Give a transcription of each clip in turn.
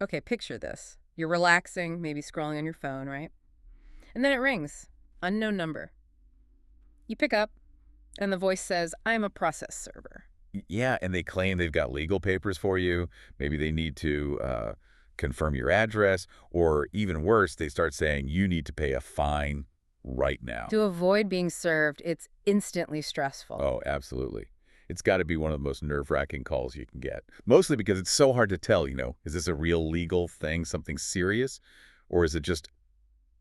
Okay, picture this. You're relaxing, maybe scrolling on your phone, right? And then it rings. Unknown number. You pick up, and the voice says, I'm a process server. Yeah, and they claim they've got legal papers for you. Maybe they need to confirm your address, or even worse, they start saying you need to pay a fine right now. To avoid being served, it's instantly stressful. Oh, absolutely. It's got to be one of the most nerve-wracking calls you can get. Mostly because it's so hard to tell, is this a real legal thing, something serious, or is it just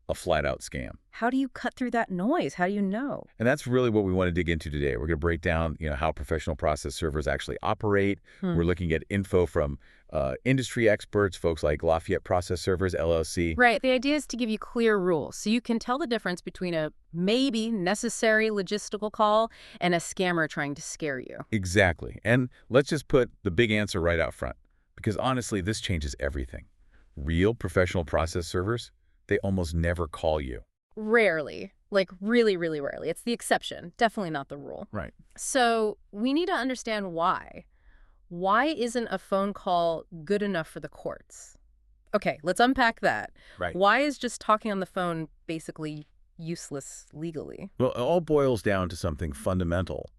a flat-out scam? How do you cut through that noise? How do you know? And that's really what we want to dig into today. We're going to break down, how professional process servers actually operate. We're looking at info from industry experts, folks like Lafayette Process Servers LLC. Right. The idea is to give you clear rules so you can tell the difference between a maybe necessary logistical call and a scammer trying to scare you. Exactly. And let's just put the big answer right out front, because honestly, this changes everything. Real professional process servers, they almost never call you. Rarely. Like really, really rarely. It's the exception. Definitely not the rule. Right. So we need to understand why. Why isn't a phone call good enough for the courts? Okay, let's unpack that. Right. Why is just talking on the phone basically useless legally? Well, it all boils down to something fundamental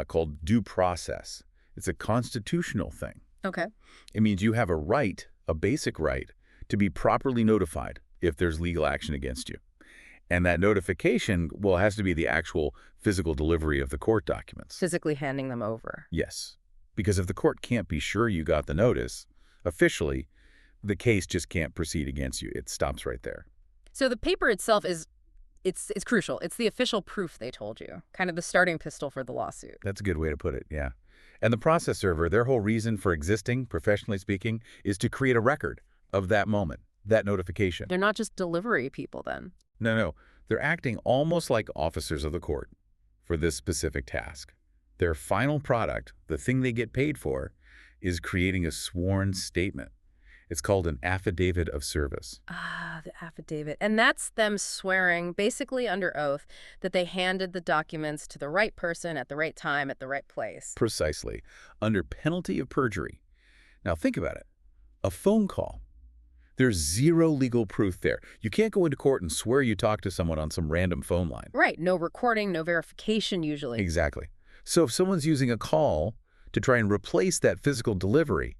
called due process. It's a constitutional thing. Okay. It means you have a right, a basic right, to be properly notified if there's legal action against you. And that notification, well, has to be the actual physical delivery of the court documents. Physically handing them over. Yes. Because if the court can't be sure you got the notice, officially, the case just can't proceed against you. It stops right there. So the paper itself it's crucial. It's the official proof they told you, kind of the starting pistol for the lawsuit. That's a good way to put it, yeah. And the process server, their whole reason for existing, professionally speaking, is to create a record of that moment, that notification. They're not just delivery people then. No. They're acting almost like officers of the court for this specific task. Their final product, the thing they get paid for, is creating a sworn statement. It's called an affidavit of service. Ah, the affidavit. And that's them swearing, basically under oath, that they handed the documents to the right person at the right time at the right place. Precisely, under penalty of perjury. Now think about it. A phone call. There's zero legal proof there. You can't go into court and swear you talked to someone on some random phone line. Right. No recording, no verification usually. Exactly. So if someone's using a call to try and replace that physical delivery,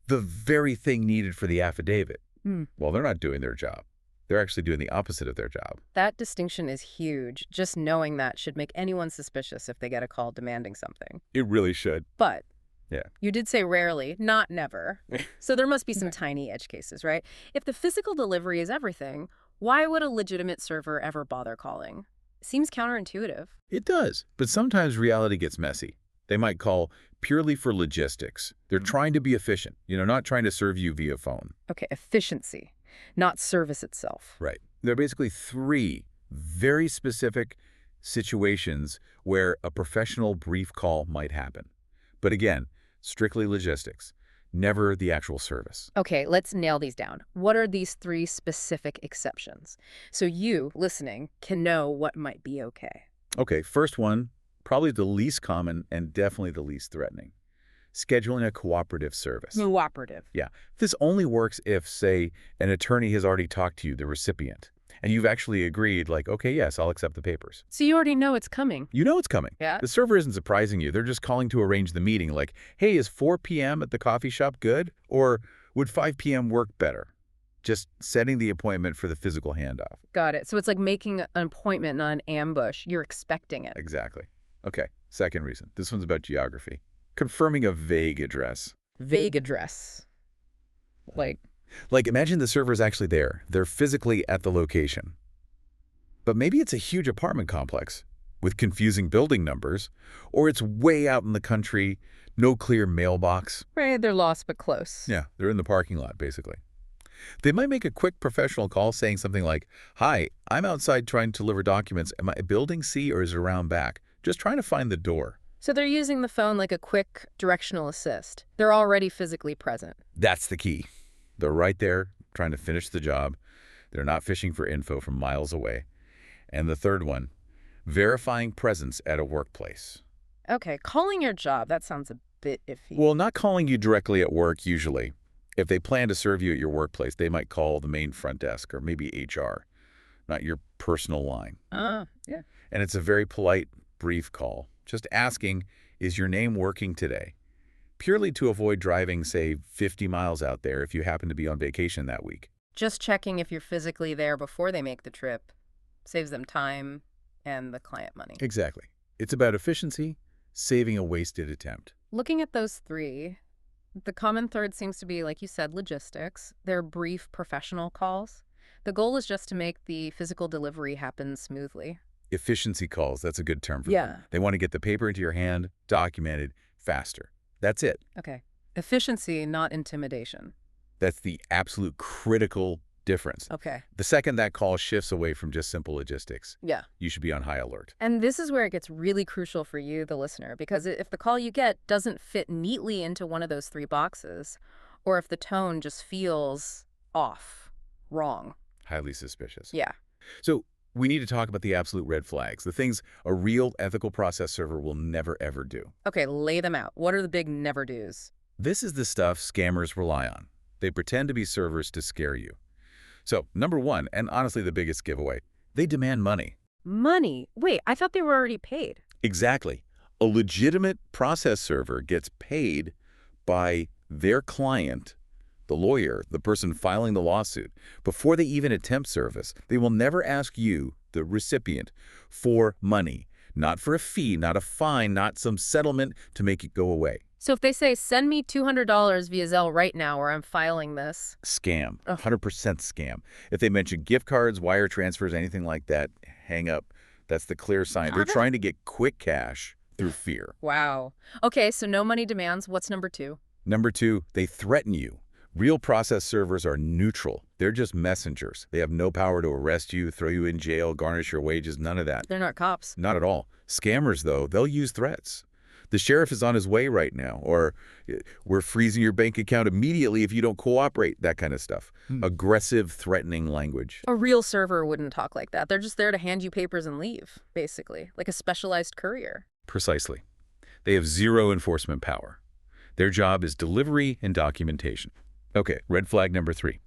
the very thing needed for the affidavit, well, they're not doing their job. They're actually doing the opposite of their job. That distinction is huge. Just knowing that should make anyone suspicious if they get a call demanding something. It really should. But yeah, you did say rarely, not never. So there must be some tiny edge cases, right? If the physical delivery is everything, why would a legitimate server ever bother calling? Seems counterintuitive. It does. But sometimes reality gets messy. They might call purely for logistics. They're trying to be efficient, not trying to serve you via phone. Okay, efficiency, not service itself. Right. There are basically three very specific situations where a professional brief call might happen. But again, strictly logistics, never the actual service. Okay, let's nail these down. What are these three specific exceptions? So you, listening, can know what might be okay. Okay, first one, probably the least common and definitely the least threatening. Scheduling a cooperative service. Cooperative. Yeah. This only works if, say, an attorney has already talked to you, the recipient, and you've actually agreed, like, okay, yes, I'll accept the papers. So you already know it's coming. You know it's coming. Yeah. The server isn't surprising you. They're just calling to arrange the meeting, like, hey, is 4 p.m. at the coffee shop good? Or would 5 p.m. work better? Just setting the appointment for the physical handoff. Got it. So it's like making an appointment, not an ambush. You're expecting it. Exactly. Okay, second reason. This one's about geography. Confirming a vague address. Vague address. Like, imagine the server's actually there. They're physically at the location. But maybe it's a huge apartment complex with confusing building numbers, or it's way out in the country, no clear mailbox. Right, they're lost but close. Yeah, they're in the parking lot, basically. They might make a quick professional call saying something like, hi, I'm outside trying to deliver documents. Am I building C or is it around back? Just trying to find the door. So they're using the phone like a quick directional assist. They're already physically present. That's the key. They're right there trying to finish the job. They're not fishing for info from miles away. And the third one, verifying presence at a workplace. Okay, calling your job, that sounds a bit iffy. Well, not calling you directly at work usually. If they plan to serve you at your workplace, they might call the main front desk or maybe HR, not your personal line. Yeah. And it's a very polite, brief call, just asking, is your name working today? Purely to avoid driving, say, 50 miles out there if you happen to be on vacation that week. Just checking if you're physically there before they make the trip saves them time and the client money. Exactly. It's about efficiency, saving a wasted attempt. Looking at those three, the common thread seems to be, like you said, logistics. They're brief professional calls. The goal is just to make the physical delivery happen smoothly. Efficiency calls, that's a good term for them. They want to get the paper into your hand, documented, faster. That's it. Okay. Efficiency, not intimidation. That's the absolute critical difference. Okay. The second that call shifts away from just simple logistics, Yeah. you should be on high alert. And this is where it gets really crucial for you, the listener, because if the call you get doesn't fit neatly into one of those three boxes, or if the tone just feels off, wrong. Highly suspicious. Yeah. So we need to talk about the absolute red flags, the things a real ethical process server will never, ever do. Okay, lay them out. What are the big never-dos? This is the stuff scammers rely on. They pretend to be servers to scare you. So, number one, and honestly the biggest giveaway, they demand money. Money? Wait, I thought they were already paid. Exactly. A legitimate process server gets paid by their client, the lawyer, the person filing the lawsuit. Before they even attempt service, they will never ask you, the recipient, for money. Not for a fee, not a fine, not some settlement to make it go away. So if they say, send me $200 via Zelle right now or I'm filing this. Scam. 100% scam. If they mention gift cards, wire transfers, anything like that, hang up. That's the clear sign. They're trying to get quick cash through fear. Wow. Okay, so no money demands. What's number two? Number two, they threaten you. Real process servers are neutral. They're just messengers. They have no power to arrest you, throw you in jail, garnish your wages, none of that. They're not cops. Not at all. Scammers, though, they'll use threats. The sheriff is on his way right now, or we're freezing your bank account immediately if you don't cooperate, that kind of stuff. Aggressive, threatening language. A real server wouldn't talk like that. They're just there to hand you papers and leave, basically, like a specialized courier. Precisely. They have zero enforcement power. Their job is delivery and documentation. Okay, red flag number three.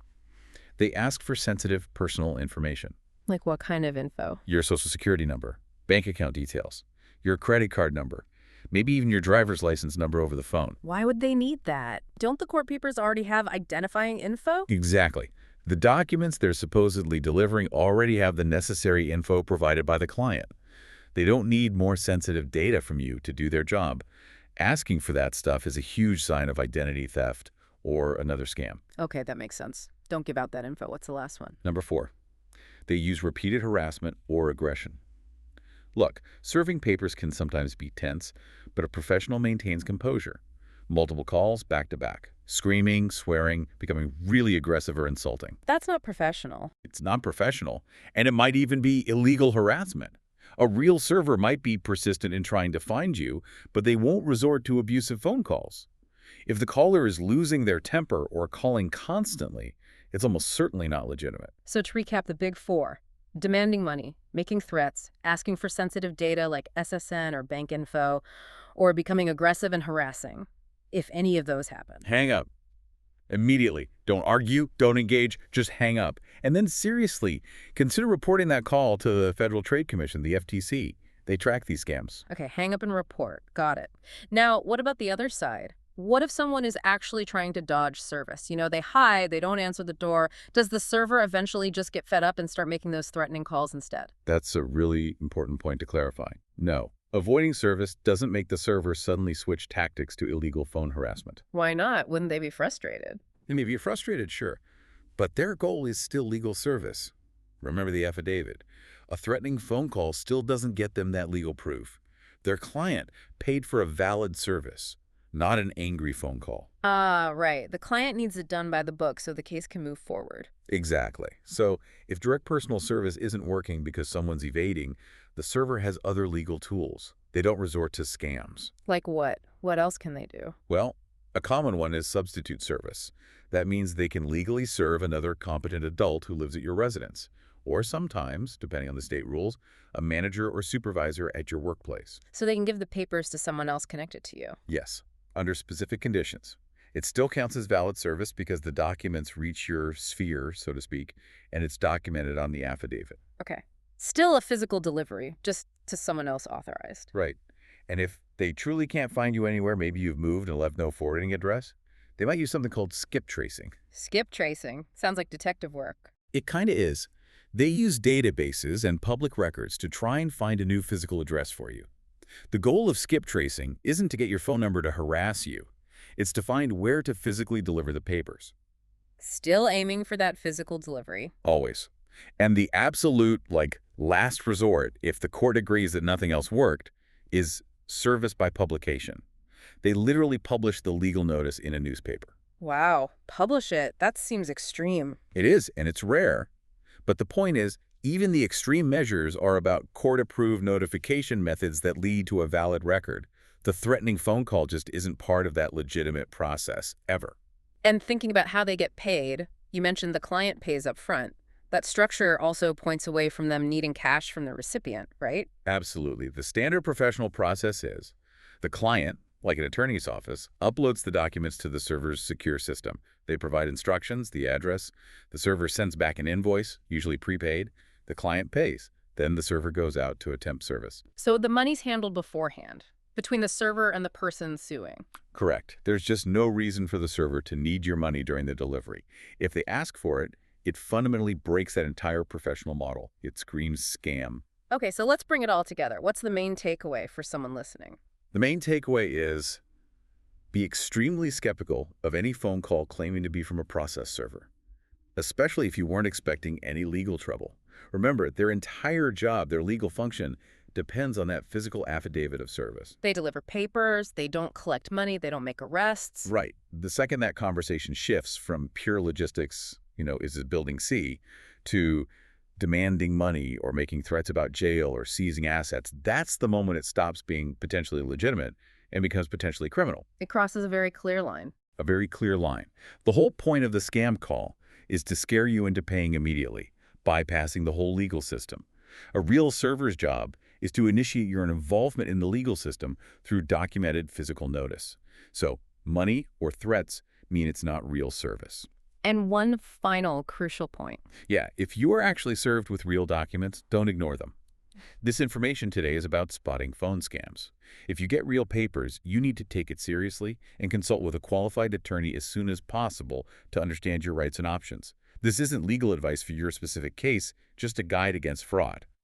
They ask for sensitive personal information. Like what kind of info? Your social security number, bank account details, your credit card number, maybe even your driver's license number over the phone. Why would they need that? Don't the court papers already have identifying info? Exactly. The documents they're supposedly delivering already have the necessary info provided by the client. They don't need more sensitive data from you to do their job. Asking for that stuff is a huge sign of identity theft or another scam. Okay, that makes sense. Don't give out that info. What's the last one? Number four, they use repeated harassment or aggression. Look, serving papers can sometimes be tense, but a professional maintains composure. Multiple calls back to back, screaming, swearing, becoming really aggressive or insulting. That's not professional. It's not professional, and it might even be illegal harassment. A real server might be persistent in trying to find you, but they won't resort to abusive phone calls. If the caller is losing their temper or calling constantly, it's almost certainly not legitimate. So to recap the big four: demanding money, making threats, asking for sensitive data like SSN or bank info, or becoming aggressive and harassing. If any of those happen. Hang up. Immediately. Don't argue, don't engage, just hang up. And then seriously, consider reporting that call to the Federal Trade Commission, the FTC. They track these scams. Okay, hang up and report. Got it. Now, what about the other side? What if someone is actually trying to dodge service? You know, they hide, they don't answer the door. Does the server eventually just get fed up and start making those threatening calls instead? That's a really important point to clarify. No. Avoiding service doesn't make the server suddenly switch tactics to illegal phone harassment. Why not? Wouldn't they be frustrated? And if you're frustrated, sure. But their goal is still legal service. Remember the affidavit. A threatening phone call still doesn't get them that legal proof. Their client paid for a valid service, not an angry phone call. Right. The client needs it done by the book so the case can move forward. Exactly. So if direct personal service isn't working because someone's evading, the server has other legal tools. They don't resort to scams. Like what? What else can they do? Well, a common one is substitute service. That means they can legally serve another competent adult who lives at your residence, or sometimes, depending on the state rules, a manager or supervisor at your workplace. So they can give the papers to someone else connected to you. Yes, under specific conditions. It still counts as valid service because the documents reach your sphere, so to speak, and it's documented on the affidavit. Okay. Still a physical delivery, just to someone else authorized. Right. And if they truly can't find you anywhere, maybe you've moved and left no forwarding address, they might use something called skip tracing. Skip tracing. Sounds like detective work. It kind of is. They use databases and public records to try and find a new physical address for you. The goal of skip tracing isn't to get your phone number to harass you. It's to find where to physically deliver the papers. Still aiming for that physical delivery. Always. And the absolute, last resort, if the court agrees that nothing else worked, is service by publication. They literally publish the legal notice in a newspaper. Wow. Publish it. That seems extreme. It is, and it's rare. But the point is, even the extreme measures are about court-approved notification methods that lead to a valid record. The threatening phone call just isn't part of that legitimate process, ever. And thinking about how they get paid, you mentioned the client pays up front. That structure also points away from them needing cash from the recipient, right? Absolutely. The standard professional process is the client, like an attorney's office, uploads the documents to the server's secure system. They provide instructions, the address. The server sends back an invoice, usually prepaid. The client pays. Then the server goes out to attempt service. So the money's handled beforehand, between the server and the person suing. Correct. There's just no reason for the server to need your money during the delivery. If they ask for it, it fundamentally breaks that entire professional model. It screams scam. Okay, so let's bring it all together. What's the main takeaway for someone listening? The main takeaway is be extremely skeptical of any phone call claiming to be from a process server, especially if you weren't expecting any legal trouble. Remember, their entire job, their legal function, depends on that physical affidavit of service. They deliver papers, they don't collect money, they don't make arrests. Right. The second that conversation shifts from pure logistics, is it building C, to demanding money or making threats about jail or seizing assets, that's the moment it stops being potentially legitimate and becomes potentially criminal. It crosses a very clear line. A very clear line. The whole point of the scam call is to scare you into paying immediately, bypassing the whole legal system. A real server's job is to initiate your involvement in the legal system through documented physical notice. So money or threats mean it's not real service. And one final crucial point. Yeah, if you are actually served with real documents, don't ignore them. This information today is about spotting phone scams. If you get real papers, you need to take it seriously and consult with a qualified attorney as soon as possible to understand your rights and options. This isn't legal advice for your specific case, just a guide against fraud.